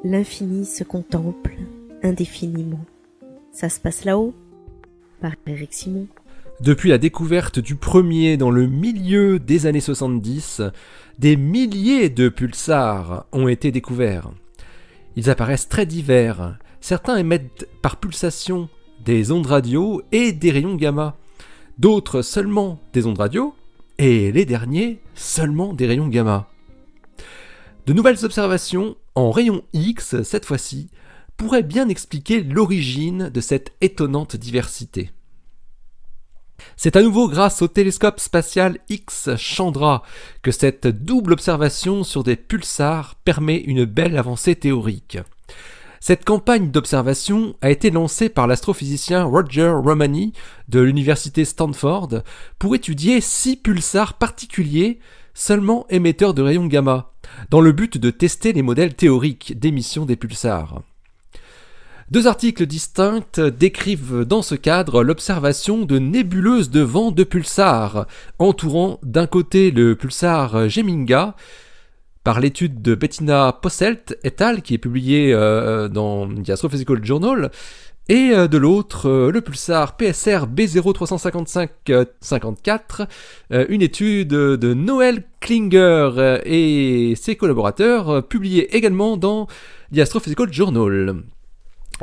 L'infini se contemple indéfiniment. Ça se passe là-haut, par Eric Simon. Depuis la découverte du premier dans le milieu des années 70, des milliers de pulsars ont été découverts. Ils apparaissent très divers. Certains émettent par pulsation des ondes radio et des rayons gamma. D'autres seulement des ondes radio, et les derniers seulement des rayons gamma. De nouvelles observations en rayons X, cette fois-ci, pourraient bien expliquer l'origine de cette étonnante diversité. C'est à nouveau grâce au télescope spatial X Chandra que cette double observation sur des pulsars permet une belle avancée théorique. Cette campagne d'observation a été lancée par l'astrophysicien Roger Romani de l'université Stanford pour étudier 6 pulsars particuliers seulement émetteurs de rayons gamma, dans le but de tester les modèles théoriques d'émission des pulsars. 2 articles distincts décrivent dans ce cadre l'observation de nébuleuses de vent de pulsars, entourant d'un côté le pulsar Geminga, par l'étude de Bettina Posselt et al., qui est publiée dans The Astrophysical Journal, et de l'autre, le pulsar PSR B0-355-54, une étude de Noel Klinger et ses collaborateurs, publiée également dans The Astrophysical Journal.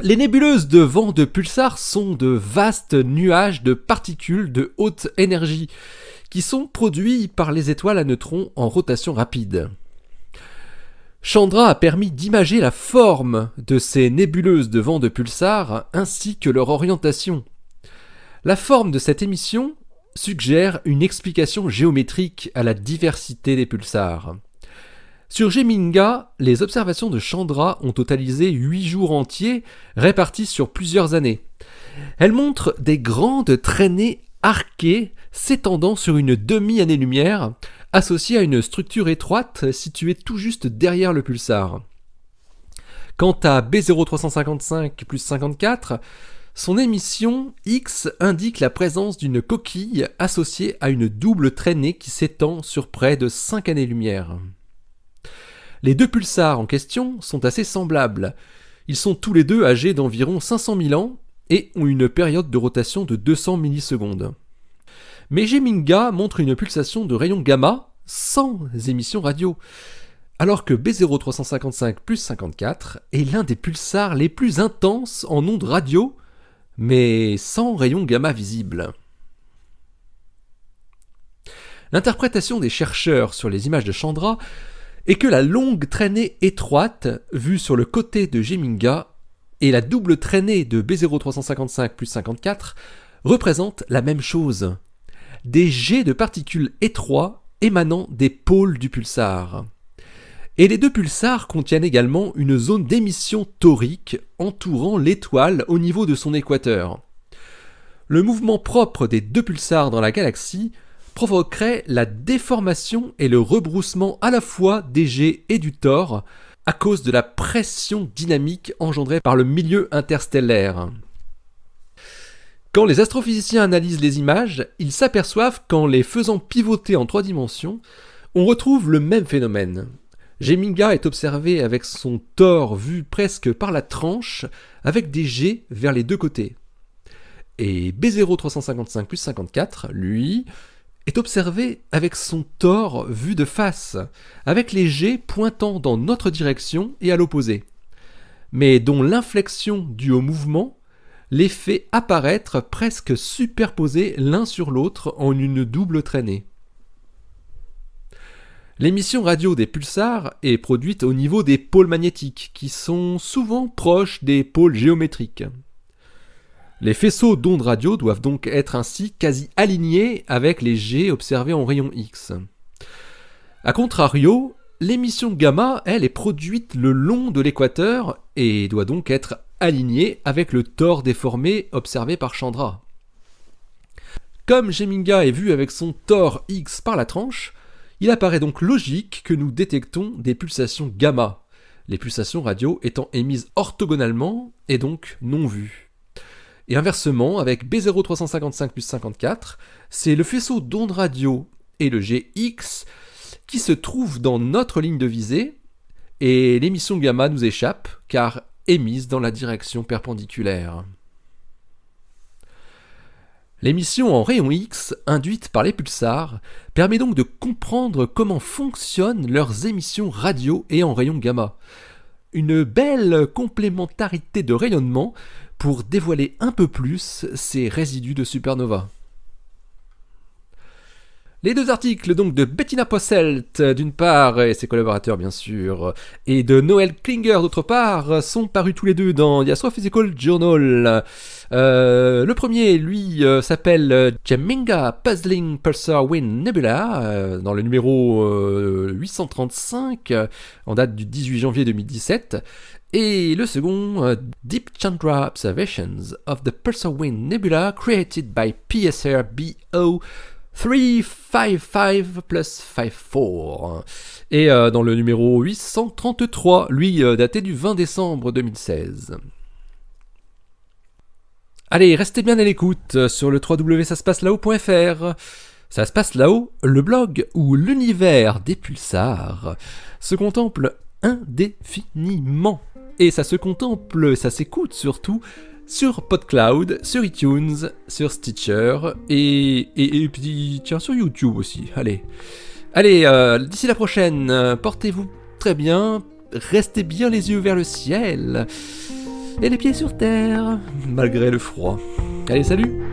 Les nébuleuses de vent de pulsars sont de vastes nuages de particules de haute énergie, qui sont produits par les étoiles à neutrons en rotation rapide. Chandra a permis d'imager la forme de ces nébuleuses de vent de pulsars ainsi que leur orientation. La forme de cette émission suggère une explication géométrique à la diversité des pulsars. Sur Geminga, les observations de Chandra ont totalisé 8 jours entiers répartis sur plusieurs années. Elles montrent des grandes traînées arquées s'étendant sur une demi-année-lumière, associée à une structure étroite située tout juste derrière le pulsar. Quant à B0-355-54, son émission X indique la présence d'une coquille associée à une double traînée qui s'étend sur près de 5 années-lumière. Les 2 pulsars en question sont assez semblables. Ils sont tous les deux âgés d'environ 500 000 ans et ont une période de rotation de 200 millisecondes. Mais Geminga montre une pulsation de rayons gamma sans émission radio, alors que B0-355-54 est l'un des pulsars les plus intenses en ondes radio, mais sans rayons gamma visibles. L'interprétation des chercheurs sur les images de Chandra est que la longue traînée étroite vue sur le côté de Geminga et la double traînée de B0-355-54 représentent la même chose. Des jets de particules étroits émanant des pôles du pulsar. Et les 2 pulsars contiennent également une zone d'émission torique entourant l'étoile au niveau de son équateur. Le mouvement propre des 2 pulsars dans la galaxie provoquerait la déformation et le rebroussement à la fois des jets et du tor à cause de la pression dynamique engendrée par le milieu interstellaire. Quand les astrophysiciens analysent les images, ils s'aperçoivent qu'en les faisant pivoter en 3 dimensions, on retrouve le même phénomène. Geminga est observé avec son tor vu presque par la tranche, avec des jets vers les 2 côtés. Et B0-355-54, lui, est observé avec son tor vu de face, avec les jets pointant dans notre direction et à l'opposé, mais dont l'inflexion due au mouvement les fait apparaître presque superposés l'un sur l'autre en une double traînée. L'émission radio des pulsars est produite au niveau des pôles magnétiques, qui sont souvent proches des pôles géométriques. Les faisceaux d'ondes radio doivent donc être ainsi quasi alignés avec les jets observés en rayon X. A contrario, l'émission gamma, elle, est produite le long de l'équateur et doit donc être alignée avec le tor déformé observé par Chandra. Comme Geminga est vu avec son tor X par la tranche, il apparaît donc logique que nous détectons des pulsations gamma, les pulsations radio étant émises orthogonalement et donc non vues. Et inversement, avec B0-355-54, c'est le faisceau d'ondes radio et le GX qui se trouvent dans notre ligne de visée et l'émission gamma nous échappe car émise dans la direction perpendiculaire. L'émission en rayon X, induite par les pulsars, permet donc de comprendre comment fonctionnent leurs émissions radio et en rayon gamma. Une belle complémentarité de rayonnement pour dévoiler un peu plus ces résidus de supernova. Les deux articles donc de Bettina Posselt d'une part, et ses collaborateurs bien sûr, et de Noel Klinger d'autre part, sont parus tous les deux dans The Astrophysical Journal. Le premier, lui, s'appelle Geminga Puzzling Pulsar Wind Nebula, dans le numéro 835, en date du 18 janvier 2017. Et le second, Deep Chandra Observations of the Pulsar Wind Nebula created by PSR BO 355 plus 54. Et dans le numéro 833, lui daté du 20 décembre 2016. Allez, restez bien à l'écoute sur le www.saspacelahau.fr. Ça se passe là-haut, le blog où l'univers des pulsars se contemple indéfiniment. Et ça se contemple, ça s'écoute surtout sur PodCloud, sur iTunes, sur Stitcher et puis tiens sur YouTube aussi. Allez, d'ici la prochaine, portez-vous très bien, restez bien les yeux vers le ciel et les pieds sur terre malgré le froid. Allez, salut.